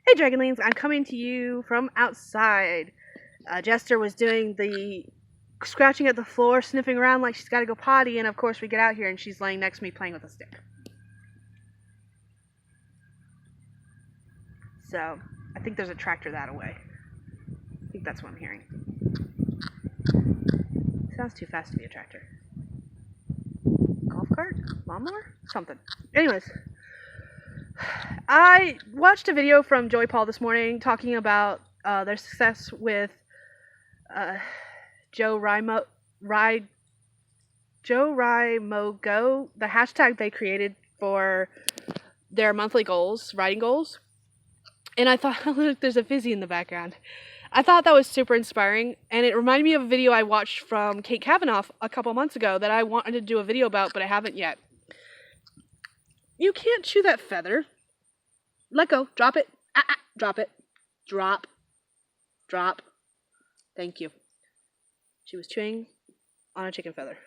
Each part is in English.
Hey Dragonlings, I'm coming to you from outside. Jester was doing the scratching at the floor, sniffing around like she's got to go potty, and of course we get out here and she's laying next to me playing with a stick. So, I think there's a tractor that away. I think that's what I'm hearing. Sounds too fast to be a tractor. Golf cart? Lawnmower? Something. Anyways, I watched a video from Joey Paul this morning talking about their success with NaNoWriMo Go, the hashtag they created for their monthly goals, writing goals. And I thought, look, there's a fizzy in the background. I thought that was super inspiring, and it reminded me of a video I watched from Kate Kavanaugh a couple months ago that I wanted to do a video about, but I haven't yet. You can't chew that feather. Let go. Drop it. Drop it. Drop. Drop. Thank you. She was chewing on a chicken feather.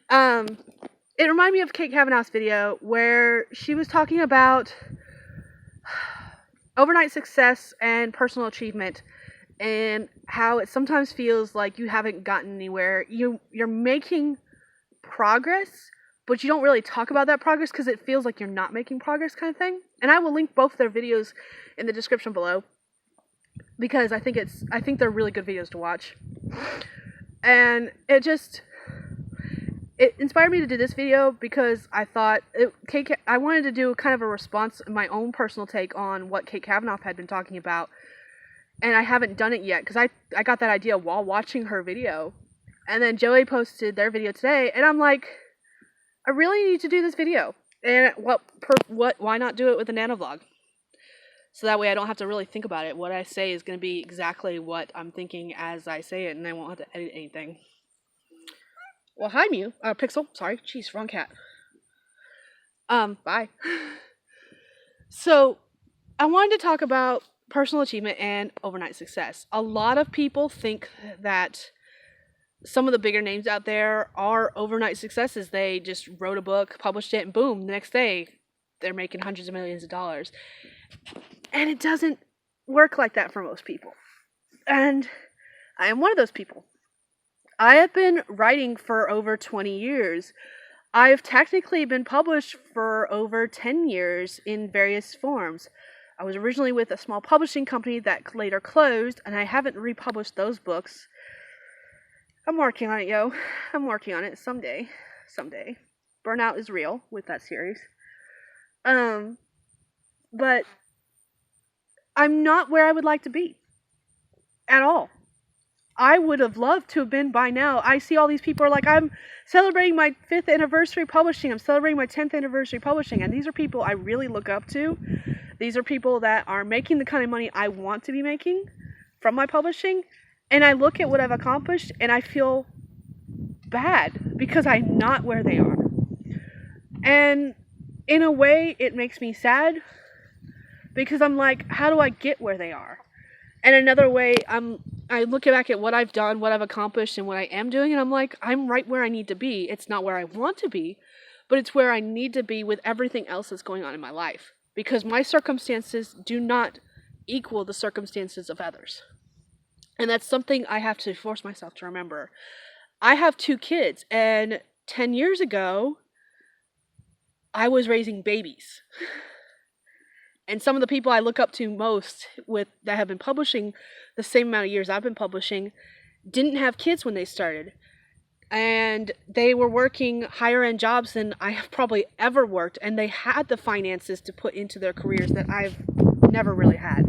It reminded me of Kate Kavanaugh's video where she was talking about overnight success and personal achievement and how it sometimes feels like you haven't gotten anywhere. You're making progress, but you don't really talk about that progress because it feels like you're not making progress, kind of thing. And I will link both their videos in the description below because I think they're really good videos to watch. And it inspired me to do this video because I thought I wanted to do kind of a response, my own personal take on what Kate Kavanaugh had been talking about, and I haven't done it yet because I got that idea while watching her video, and then Joey posted their video today, and I'm like, I really need to do this video, and why not do it with a nano vlog? So that way I don't have to really think about it. What I say is going to be exactly what I'm thinking as I say it, and I won't have to edit anything. Well, hi, Mew. Pixel. Sorry. Jeez, wrong cat. Bye. So, I wanted to talk about personal achievement and overnight success. A lot of people think that some of the bigger names out there are overnight successes. They just wrote a book, published it, and boom, the next day, they're making hundreds of millions of dollars. And it doesn't work like that for most people. And I am one of those people. I have been writing for over 20 years. I've technically been published for over 10 years in various forms. I was originally with a small publishing company that later closed, and I haven't republished those books. I'm working on it, yo. I'm working on it someday. Burnout is real with that series. But I'm not where I would like to be. At all. I would have loved to have been by now. I see all these people are like, I'm celebrating my 5th anniversary publishing. I'm celebrating my 10th anniversary publishing. And these are people I really look up to. These are people that are making the kind of money I want to be making from my publishing. And I look at what I've accomplished and I feel bad because I'm not where they are. And in a way, it makes me sad because I'm like, how do I get where they are? And another way, I look back at what I've done, what I've accomplished, and what I am doing, and I'm like, I'm right where I need to be. It's not where I want to be, but it's where I need to be with everything else that's going on in my life. Because my circumstances do not equal the circumstances of others. And that's something I have to force myself to remember. I have 2 kids, and 10 years ago, I was raising babies. And some of the people I look up to most that have been publishing the same amount of years I've been publishing didn't have kids when they started. And they were working higher end jobs than I have probably ever worked. And they had the finances to put into their careers that I've never really had.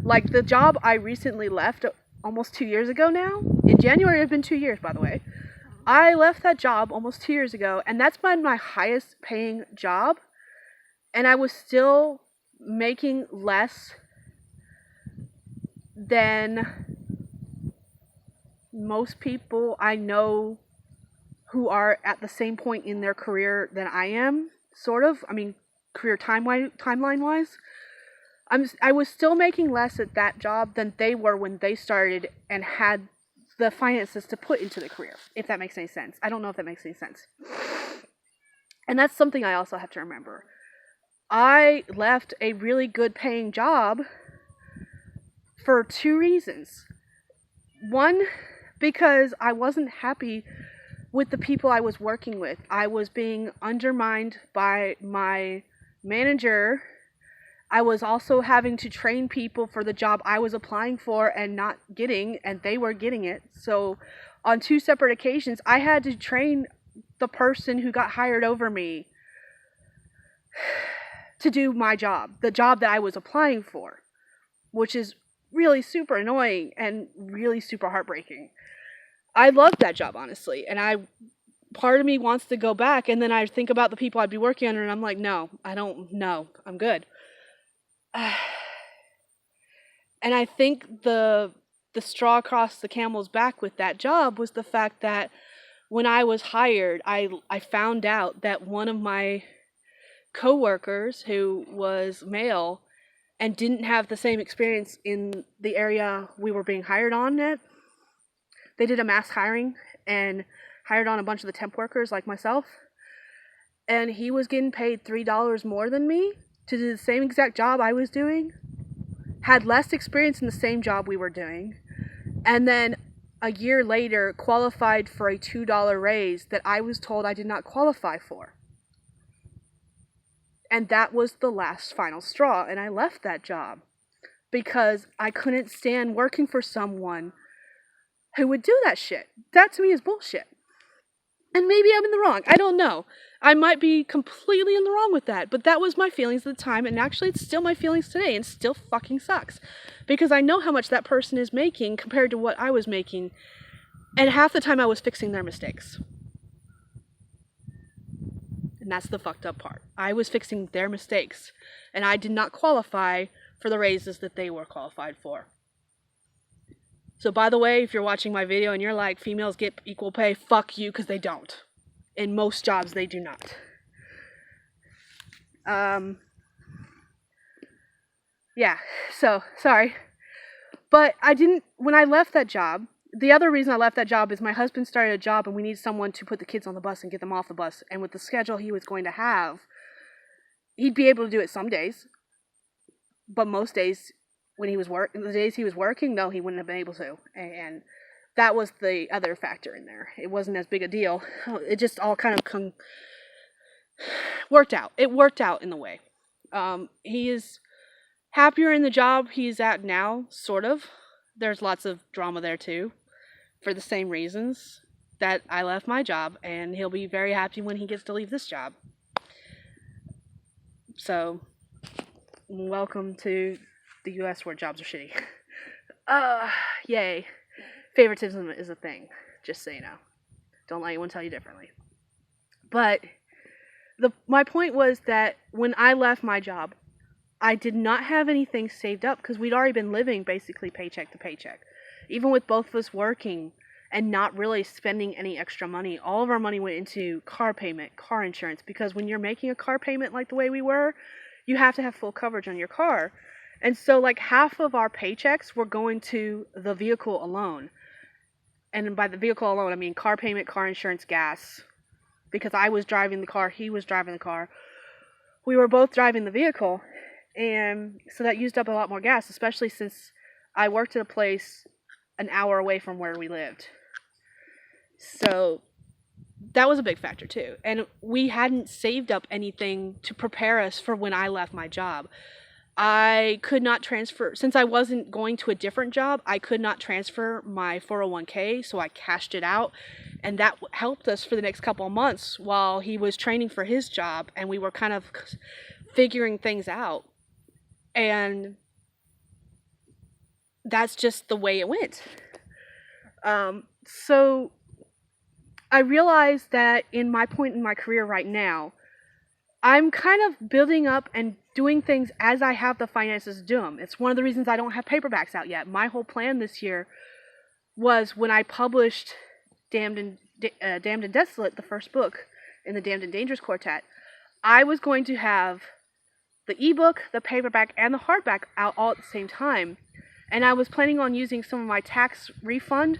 Like the job I recently left almost 2 years ago now. In January, it's been 2 years, by the way. I left that job almost 2 years ago. And that's been my highest paying job. And I was still making less than most people I know who are at the same point in their career than I am, sort of. I mean, career timeline-wise. I was still making less at that job than they were when they started and had the finances to put into the career, if that makes any sense. I don't know if that makes any sense. And that's something I also have to remember. I left a really good paying job for 2 reasons. One, because I wasn't happy with the people I was working with. I was being undermined by my manager. I was also having to train people for the job I was applying for and not getting, and they were getting it. So on 2 separate occasions, I had to train the person who got hired over me to do my job, the job that I was applying for, which is really super annoying and really super heartbreaking. I loved that job, honestly, and part of me wants to go back, and then I think about the people I'd be working under, and I'm like, no, I'm good. And I think the straw across the camel's back with that job was the fact that when I was hired, I found out that one of my coworkers, who was male and didn't have the same experience in the area we were being hired on at, they did a mass hiring and hired on a bunch of the temp workers like myself, and he was getting paid $3 more than me to do the same exact job I was doing, had less experience in the same job we were doing, and then a year later qualified for a $2 raise that I was told I did not qualify for. And that was the last final straw, and I left that job because I couldn't stand working for someone who would do that shit. That to me is bullshit. And maybe I'm in the wrong. I don't know. I might be completely in the wrong with that, but that was my feelings at the time, and actually it's still my feelings today, and still fucking sucks. Because I know how much that person is making compared to what I was making, and half the time I was fixing their mistakes. And that's the fucked up part. I was fixing their mistakes, and I did not qualify for the raises that they were qualified for. So by the way, if you're watching my video and you're like, females get equal pay, fuck you, because they don't. In most jobs, they do not. Yeah, so, sorry. But when I left that job, the other reason I left that job is my husband started a job and we need someone to put the kids on the bus and get them off the bus. And with the schedule he was going to have, he'd be able to do it some days. But most days, the days he was working, no, he wouldn't have been able to. And that was the other factor in there. It wasn't as big a deal. It just all kind of worked out. It worked out in the way. He is happier in the job he's at now, sort of. There's lots of drama there too, for the same reasons that I left my job, and he'll be very happy when he gets to leave this job. So, welcome to the US where jobs are shitty. Yay. Favoritism is a thing, just so you know. Don't let anyone tell you differently. But my point was that when I left my job, I did not have anything saved up because we'd already been living basically paycheck to paycheck. Even with both of us working and not really spending any extra money, all of our money went into car payment, car insurance, because when you're making a car payment like the way we were, you have to have full coverage on your car. And so like half of our paychecks were going to the vehicle alone. And by the vehicle alone, I mean car payment, car insurance, gas. Because I was driving the car, he was driving the car. We were both driving the vehicle. And so that used up a lot more gas, especially since I worked at a place an hour away from where we lived. So that was a big factor too. And we hadn't saved up anything to prepare us for when I left my job. I could not transfer, since I wasn't going to a different job, I could not transfer my 401k, so I cashed it out. And that helped us for the next couple of months while he was training for his job, and we were kind of figuring things out. And that's just the way it went. So I realized that in my point in my career right now, I'm kind of building up and doing things as I have the finances to do them. It's one of the reasons I don't have paperbacks out yet. My whole plan this year was when I published Damned and Desolate, the first book in the Damned and Dangerous Quartet, I was going to have the ebook, the paperback, and the hardback out all at the same time. And I was planning on using some of my tax refund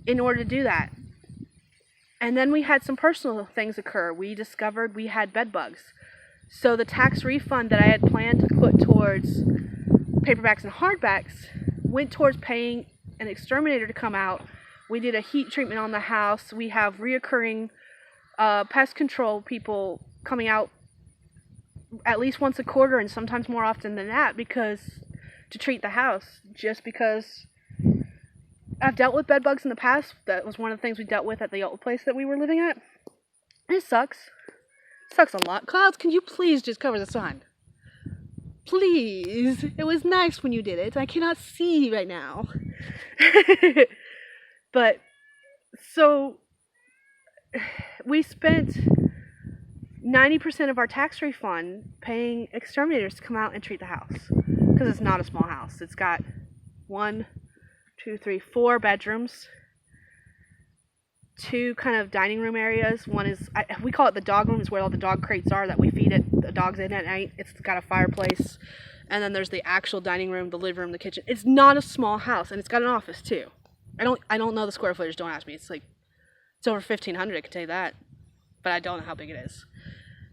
in order to do that. And then we had some personal things occur. We discovered we had bed bugs. So the tax refund that I had planned to put towards paperbacks and hardbacks went towards paying an exterminator to come out. We did a heat treatment on the house. We have reoccurring pest control people coming out at least once a quarter, and sometimes more often than that, because to treat the house, just because I've dealt with bed bugs in the past. That was one of the things we dealt with at the old place that we were living at. It sucks. It sucks a lot. Clouds, can you please just cover the sun? Please. It was nice when you did it. I cannot see right now. But, so, we spent 90% of our tax refund paying exterminators to come out and treat the house. Because it's not a small house. It's got 4 bedrooms, 2 kind of dining room areas. One is, we call it the dog room. It's where all the dog crates are that we feed the dogs in at night. It's got a fireplace. And then there's the actual dining room, the living room, the kitchen. It's not a small house, and it's got an office too. I don't know the square footage. Don't ask me. It's over 1,500. I can tell you that, but I don't know how big it is.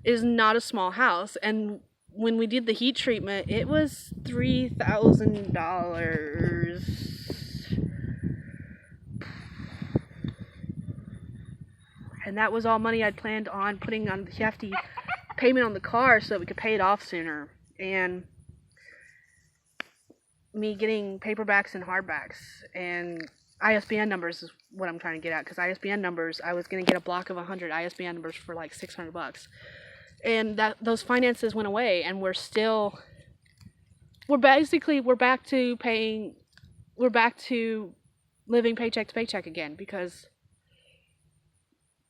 It is not a small house, and when we did the heat treatment, it was $3,000. And that was all money I'd planned on putting on the hefty payment on the car so that we could pay it off sooner. And me getting paperbacks and hardbacks and ISBN numbers is what I'm trying to get at. Because ISBN numbers, I was going to get a block of 100 ISBN numbers for like $600. And those finances went away, and we're back to living paycheck to paycheck again, because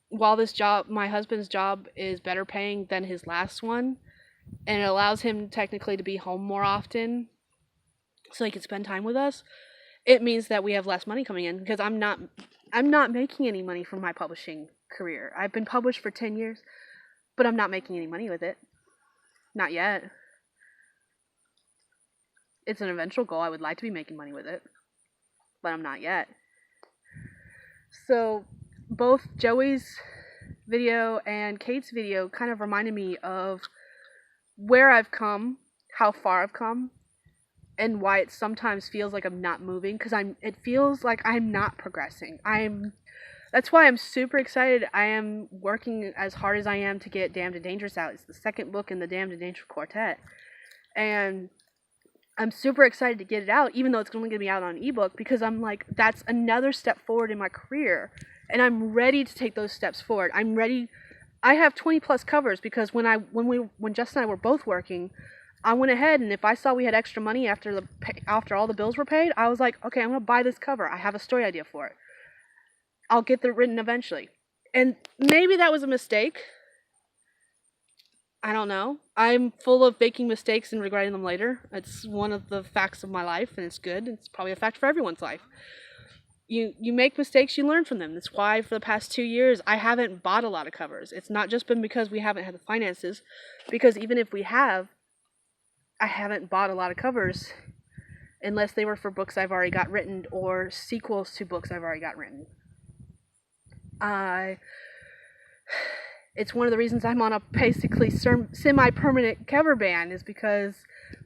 while this job, my husband's job, is better paying than his last one, and it allows him technically to be home more often so he can spend time with us, it means that we have less money coming in, because I'm not making any money from my publishing career. I've been published for 10 years. But I'm not making any money with it. Not yet. It's an eventual goal. I would like to be making money with it. But I'm not yet. So, both Joey's video and Kate's video kind of reminded me of where I've come, how far I've come, and why it sometimes feels like I'm not moving. Because it feels like I'm not progressing. That's why I'm super excited. I am working as hard as I am to get Damned and Dangerous out. It's the second book in the Damned and Dangerous quartet. And I'm super excited to get it out, even though it's only going to be out on ebook, because I'm like, that's another step forward in my career. And I'm ready to take those steps forward. I'm ready. I have 20 plus covers, because when Justin and I were both working, I went ahead, and if I saw we had extra money after all the bills were paid, I was like, okay, I'm going to buy this cover. I have a story idea for it. I'll get it written eventually. And maybe that was a mistake. I don't know. I'm full of making mistakes and regretting them later. It's one of the facts of my life, and it's good. It's probably a fact for everyone's life. You make mistakes, you learn from them. That's why for the past 2 years, I haven't bought a lot of covers. It's not just been because we haven't had the finances, because even if we have, I haven't bought a lot of covers unless they were for books I've already got written or sequels to books I've already got written. It's one of the reasons I'm on a basically semi-permanent cover ban, is because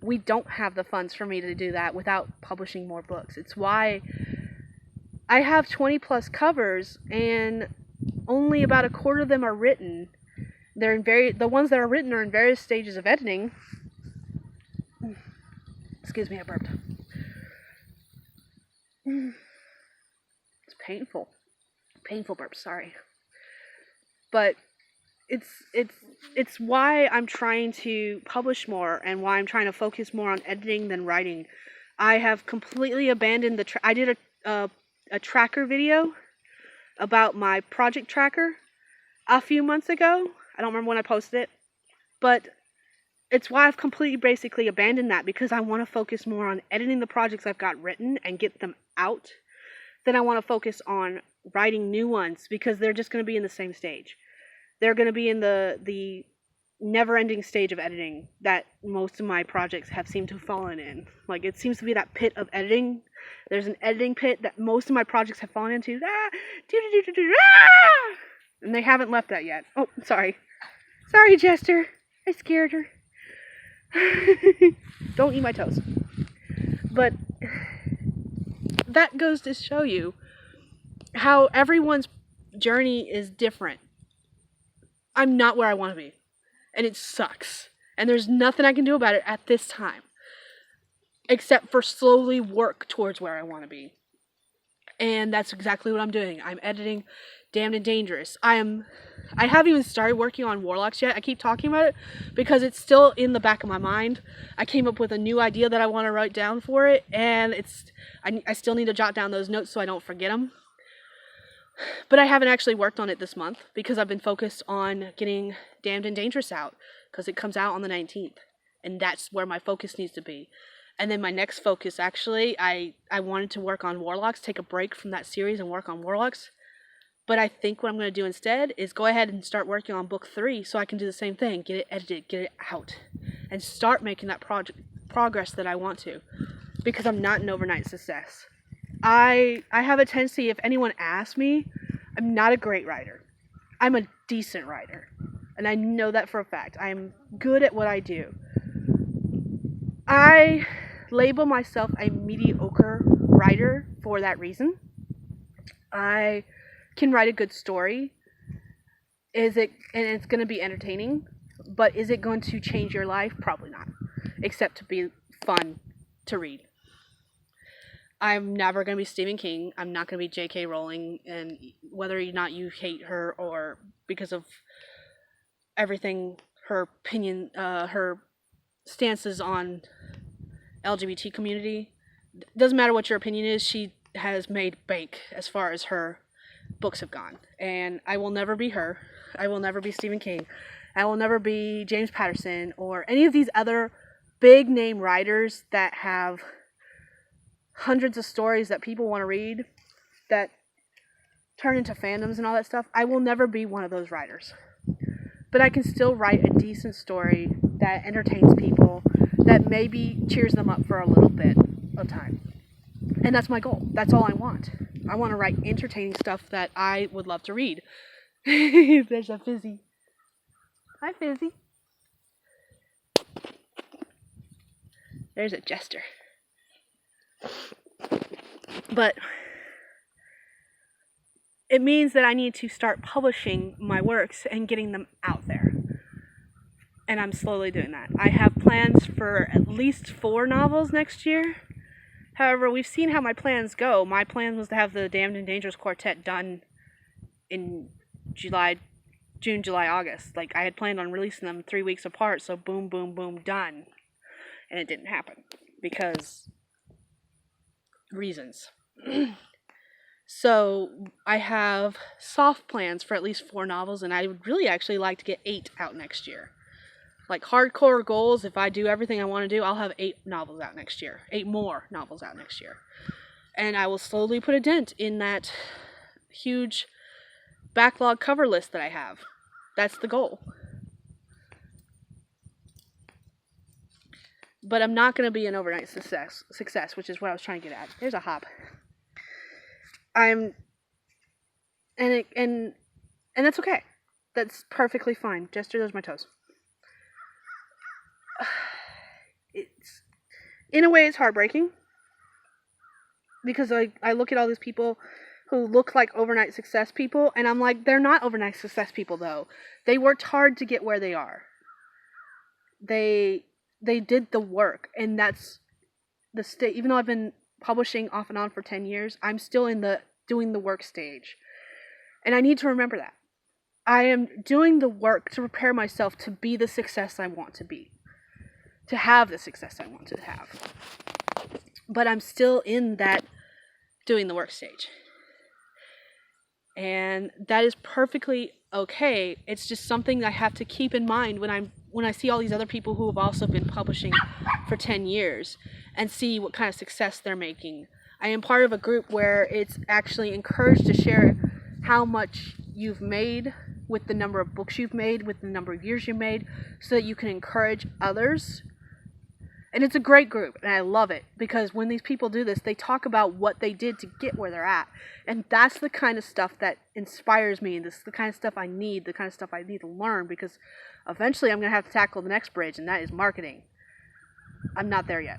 we don't have the funds for me to do that without publishing more books. It's why I have 20 plus covers, and only about a quarter of them are written. The ones that are written are in various stages of editing. Excuse me, I burped. It's painful. Painful burp, sorry. But it's why I'm trying to publish more, and why I'm trying to focus more on editing than writing. I have completely abandoned I did a tracker video about my project tracker a few months ago. I don't remember when I posted it, but it's why I've completely basically abandoned that, because I want to focus more on editing the projects I've got written and get them out. Then I want to focus on writing new ones, because they're just going to be in the same stage. They're going to be in the never-ending stage of editing that most of my projects have seemed to have fallen in. Like, it seems to be that pit of editing. There's an editing pit that most of my projects have fallen into. And they haven't left that yet. Oh, sorry. Sorry, Jester. I scared her. Don't eat my toes. But that goes to show you how everyone's journey is different. I'm not where I want to be. And it sucks. And there's nothing I can do about it at this time. Except for slowly work towards where I want to be. And that's exactly what I'm doing. I'm editing Damned and Dangerous. I haven't even started working on Warlocks yet. I keep talking about it because it's still in the back of my mind. I came up with a new idea that I want to write down for it, and I still need to jot down those notes so I don't forget them. But I haven't actually worked on it this month because I've been focused on getting Damned and Dangerous out because it comes out on the 19th, and that's where my focus needs to be. And then my next focus, actually, I wanted to work on Warlocks, take a break from that series and work on Warlocks. But I think what I'm going to do instead is go ahead and start working on book 3 so I can do the same thing, get it edited, get it out, and start making that progress that I want to. Because I'm not an overnight success. I have a tendency, if anyone asks me, I'm not a great writer. I'm a decent writer. And I know that for a fact. I'm good at what I do. I label myself a mediocre writer for that reason. I can write a good story. And it's going to be entertaining, but is it going to change your life? Probably not. Except to be fun to read. I'm never going to be Stephen King. I'm not going to be J.K. Rowling, and whether or not you hate her or because of everything, her opinion, her stances on LGBT community, doesn't matter what your opinion is, she has made bank as far as her books have gone. And I will never be her. I will never be Stephen King. I will never be James Patterson or any of these other big name writers that have hundreds of stories that people want to read that turn into fandoms and all that stuff. I will never be one of those writers. But I can still write a decent story that entertains people, that maybe cheers them up for a little bit of time. And that's my goal. That's all I want. I want to write entertaining stuff that I would love to read. There's a Fizzy. Hi, Fizzy. There's a Jester. But it means that I need to start publishing my works and getting them out there. And I'm slowly doing that. I have plans for at least 4 novels next year. However, we've seen how my plans go. My plan was to have the Damned and Dangerous Quartet done in June, July, August. Like, I had planned on releasing them 3 weeks apart, so boom, boom, boom, done. And it didn't happen because reasons. So I have soft plans for at least 4 novels, and I would really actually like to get 8 out next year. Like hardcore goals, if I do everything I want to do, I'll have 8 novels out next year. 8 more novels out next year. And I will slowly put a dent in that huge backlog cover list that I have. That's the goal. But I'm not going to be an overnight success, which is what I was trying to get at. There's a hop. And that's okay. That's perfectly fine. Jester, those are my toes. In a way, it's heartbreaking. Because I look at all these people who look like overnight success people, and I'm like, they're not overnight success people, though. They worked hard to get where they are. They did the work, and that's the state. Even though I've been publishing off and on for 10 years, I'm still in the doing the work stage. And I need to remember that. I am doing the work to prepare myself to be the success I want to be. To have the success I want to have. But I'm still in that doing the work stage. And that is perfectly okay. It's just something I have to keep in mind when I see all these other people who have also been publishing for 10 years and see what kind of success they're making. I am part of a group where it's actually encouraged to share how much you've made with the number of books you've made, with the number of years you've made, so that you can encourage others And it's a great group, and I love it, because when these people do this, they talk about what they did to get where they're at. And that's the kind of stuff that inspires me, and this is the kind of stuff I need, the kind of stuff I need to learn, because eventually I'm going to have to tackle the next bridge, and that is marketing. I'm not there yet.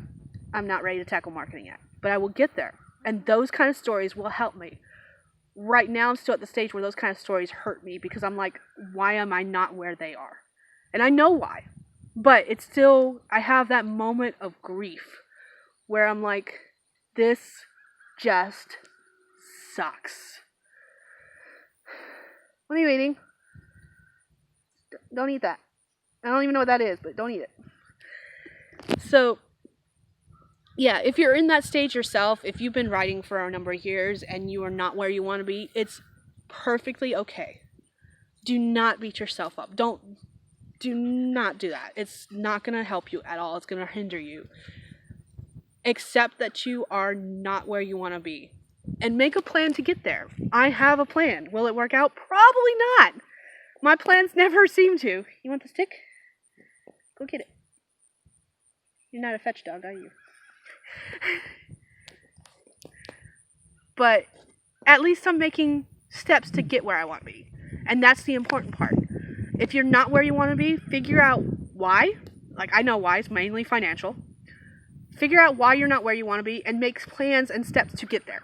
I'm not ready to tackle marketing yet, but I will get there. And those kind of stories will help me. Right now, I'm still at the stage where those kind of stories hurt me, because I'm like, why am I not where they are? And I know why. But it's still, I have that moment of grief where I'm like, this just sucks. What are you eating? Don't eat that. I don't even know what that is, but don't eat it. So, yeah, if you're in that stage yourself, if you've been writing for a number of years and you are not where you want to be, it's perfectly okay. Do not beat yourself up. Do not do that. It's not going to help you at all. It's going to hinder you. Accept that you are not where you want to be. And make a plan to get there. I have a plan. Will it work out? Probably not. My plans never seem to. You want the stick? Go get it. You're not a fetch dog, are you? But at least I'm making steps to get where I want to be. And that's the important part. If you're not where you want to be, figure out why. Like, I know why. It's mainly financial. Figure out why you're not where you want to be and make plans and steps to get there.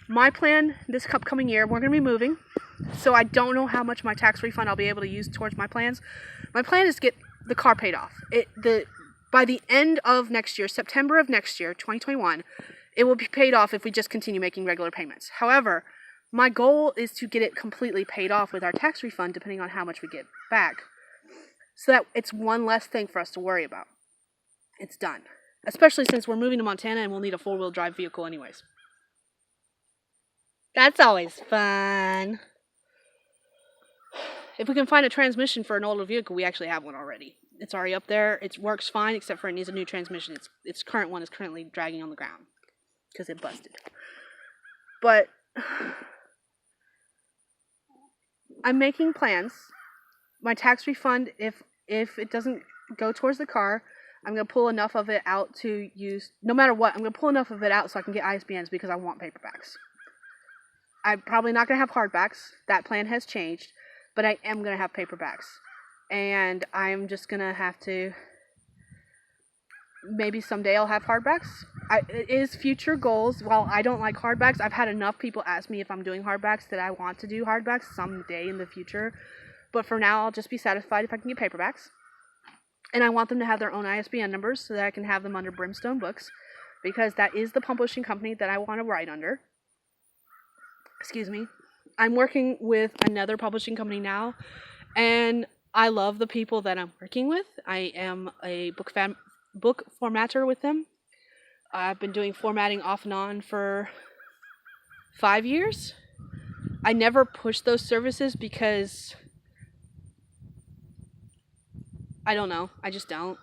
My plan this upcoming year, we're going to be moving. So I don't know how much my tax refund I'll be able to use towards my plans. My plan is to get the car paid off. By the end of next year, September of next year, 2021, it will be paid off if we just continue making regular payments. However, my goal is to get it completely paid off with our tax refund, depending on how much we get back, so that it's one less thing for us to worry about. It's done. Especially since we're moving to Montana and we'll need a four-wheel drive vehicle anyways. That's always fun. If we can find a transmission for an older vehicle, we actually have one already. It's already up there. It works fine, except for it needs a new transmission. Its current one is currently dragging on the ground because it busted. But I'm making plans. My tax refund, if it doesn't go towards the car, I'm going to pull enough of it out to use, no matter what, I'm going to pull enough of it out so I can get ISBNs because I want paperbacks. I'm probably not going to have hardbacks. That plan has changed, but I am going to have paperbacks. And I'm just going to have to, maybe someday I'll have hardbacks. It is future goals. While I don't like hardbacks, I've had enough people ask me if I'm doing hardbacks that I want to do hardbacks someday in the future. But for now, I'll just be satisfied if I can get paperbacks. And I want them to have their own ISBN numbers so that I can have them under Brimstone Books, because that is the publishing company that I want to write under. Excuse me. I'm working with another publishing company now, and I love the people that I'm working with. I am a book formatter with them. I've been doing formatting off and on for 5 years. I never push those services because I don't know. I just don't.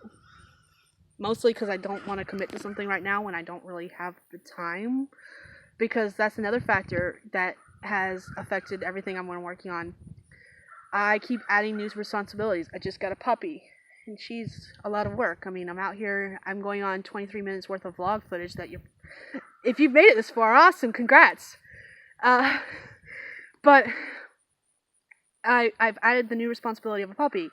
Mostly because I don't want to commit to something right now when I don't really have the time. Because that's another factor that has affected everything I'm working on. I keep adding new responsibilities. I just got a puppy, and she's a lot of work. I mean, I'm out here, I'm going on 23 minutes worth of vlog footage that if you've made it this far, awesome, congrats. But I've added the new responsibility of a puppy.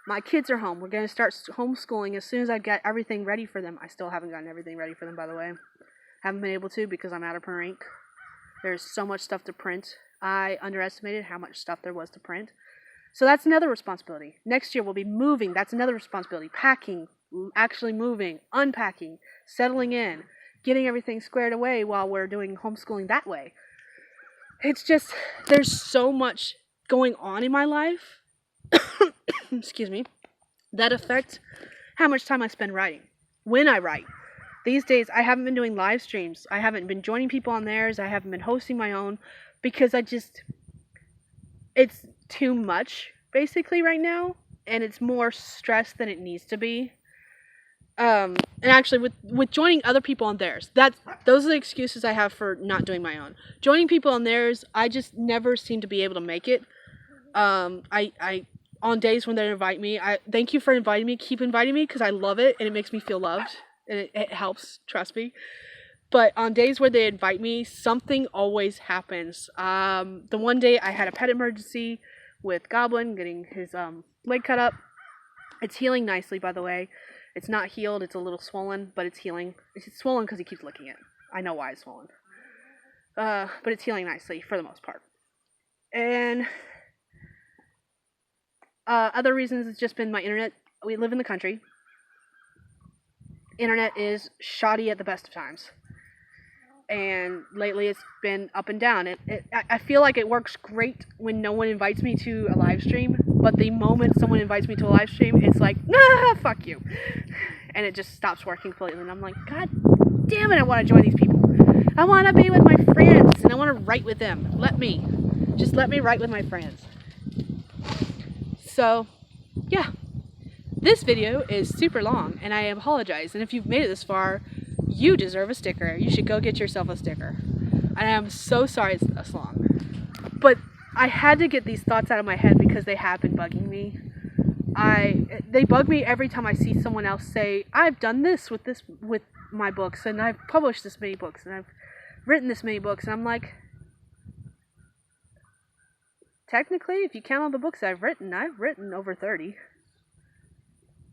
My kids are home. We're going to start homeschooling as soon as I get everything ready for them. I still haven't gotten everything ready for them, by the way. Haven't been able to because I'm out of print ink. There's so much stuff to print. I underestimated how much stuff there was to print. So that's another responsibility. Next year we'll be moving. That's another responsibility. Packing, actually moving, unpacking, settling in, getting everything squared away while we're doing homeschooling that way. It's just, there's so much going on in my life, excuse me, that affect how much time I spend writing, when I write. These days, I haven't been doing live streams. I haven't been joining people on theirs. I haven't been hosting my own because it's too much, basically, right now. And it's more stress than it needs to be. And actually, with joining other people on theirs, those are the excuses I have for not doing my own. Joining people on theirs, I just never seem to be able to make it. On days when they invite me, thank you for inviting me. Keep inviting me because I love it and it makes me feel loved. and it helps, trust me. But on days where they invite me, something always happens. The one day I had a pet emergency with Goblin getting his leg cut up. It's healing nicely, by the way. It's not healed. It's a little swollen, but it's healing. It's swollen because he keeps licking it. I know why it's swollen. But it's healing nicely for the most part. And other reasons, it's just been my internet. We live in the country. Internet is shoddy at the best of times. And lately it's been up and down. I feel like it works great when no one invites me to a live stream, but the moment someone invites me to a live stream, it's like, nah, fuck you. And it just stops working completely. And I'm like, God damn it, I want to join these people. I want to be with my friends, and I want to write with them. Just let me write with my friends. So, yeah. This video is super long, and I apologize. And if you've made it this far, you deserve a sticker. You should go get yourself a sticker. And I am so sorry it's this long. But I had to get these thoughts out of my head because they have been bugging me. They bug me every time I see someone else say, I've done this with my books, and I've published this many books, and I've written this many books. And I'm like, technically, if you count all the books I've written over 30.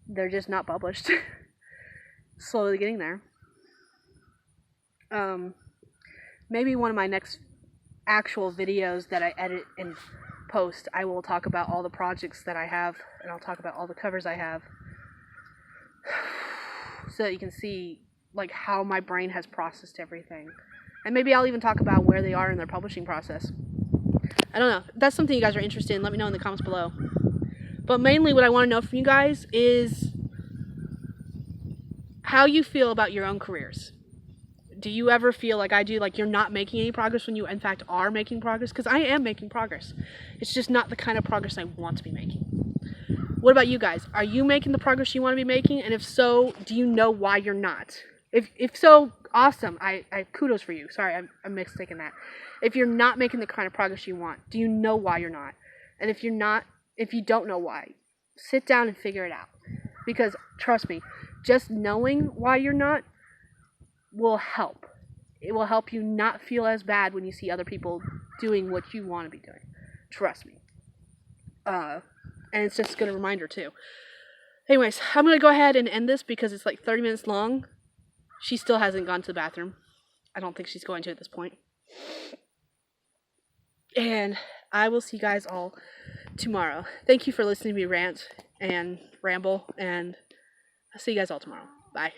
They're just not published. Slowly getting there. Maybe one of my next actual videos that I edit and post, I will talk about all the projects that I have, and I'll talk about all the covers I have, so that you can see like how my brain has processed everything. And maybe I'll even talk about where they are in their publishing process. I don't know. If that's something you guys are interested in, let me know in the comments below. But mainly what I want to know from you guys is how you feel about your own careers. Do you ever feel like I do, like you're not making any progress when you in fact are making progress? Because I am making progress. It's just not the kind of progress I want to be making. What about you guys? Are you making the progress you want to be making? And if so, do you know why you're not? If so, awesome. I kudos for you. Sorry, I'm mistaken that. If you're not making the kind of progress you want, do you know why you're not? And if you don't know why, sit down and figure it out. Because trust me, just knowing why you're not will help. It will help you not feel as bad when you see other people doing what you want to be doing. Trust me. And it's just a good reminder too. Anyways, I'm going to go ahead and end this because it's like 30 minutes long. She still hasn't gone to the bathroom. I don't think she's going to at this point. And I will see you guys all tomorrow. Thank you for listening to me rant and ramble, and I'll see you guys all tomorrow. Bye.